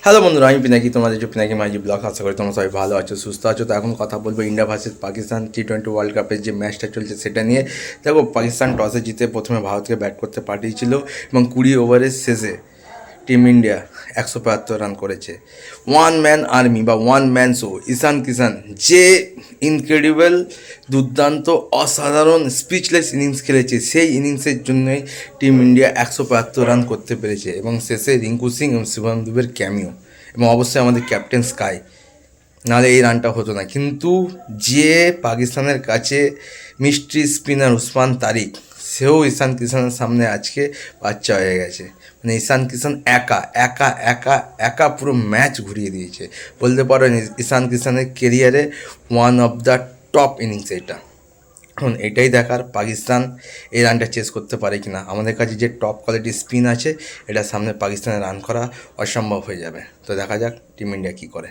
Hello বন্ধুরা, আমি পিনাকি, তোমাদের যে পিনাকি মাইজি ব্লগ। আশা করি তোমরা সবাই ভালো আছো, সুস্থ আছো। তো এখন কথা বলবো India versus Pakistan T20 world কাপের যে ম্যাচটা চলছে সেটা নিয়ে। দেখো, পাকিস্তান টসে জিতে প্রথমে ভারতকে ব্যাট করতে পাঠিয়েছিল এবং 20 ওভারের শেষে টিম ইন্ডিয়া 175 রান করেছে। ওয়ান ম্যান আর্মি বা ওয়ান ম্যান শো। ঈশান কিষান যে ইনক্রেডিবল, দুর্দান্ত, অসাধারণ, স্পিচলেস ইনিংস খেলেছে, সেই ইনিংসের জন্যই টিম ইন্ডিয়া 175 রান করতে পেরেছে। এবং শেষে রিঙ্কু সিং এবং শিবম দুবের ক্যামিও এবং অবশ্যই আমাদের ক্যাপ্টেন স্কাই, নাহলে এই রানটা হতো না। কিন্তু যে পাকিস্তানের কাছে মিস্ট্রি স্পিনার উসমান তারিক, সেও ঈশান কিষানের সামনে আজকে বাচ্চা হয়ে গেছে। মানে ঈশান কিষান একা একা একা একা পুরো ম্যাচ ঘুরিয়ে দিয়েছে বলতে পারো। ঈশান কিষানের কেরিয়ারে one of the top innings এটা। এখন এটাই দেখার পাকিস্তান এই রানটা চেস করতে পারে কি না। আমাদের কাছে যে টপ কোয়ালিটির স্পিন আছে, এটার সামনে পাকিস্তানের রান করা অসম্ভব হয়ে যাবে। তো দেখা যাক টিম ইন্ডিয়া কী করে।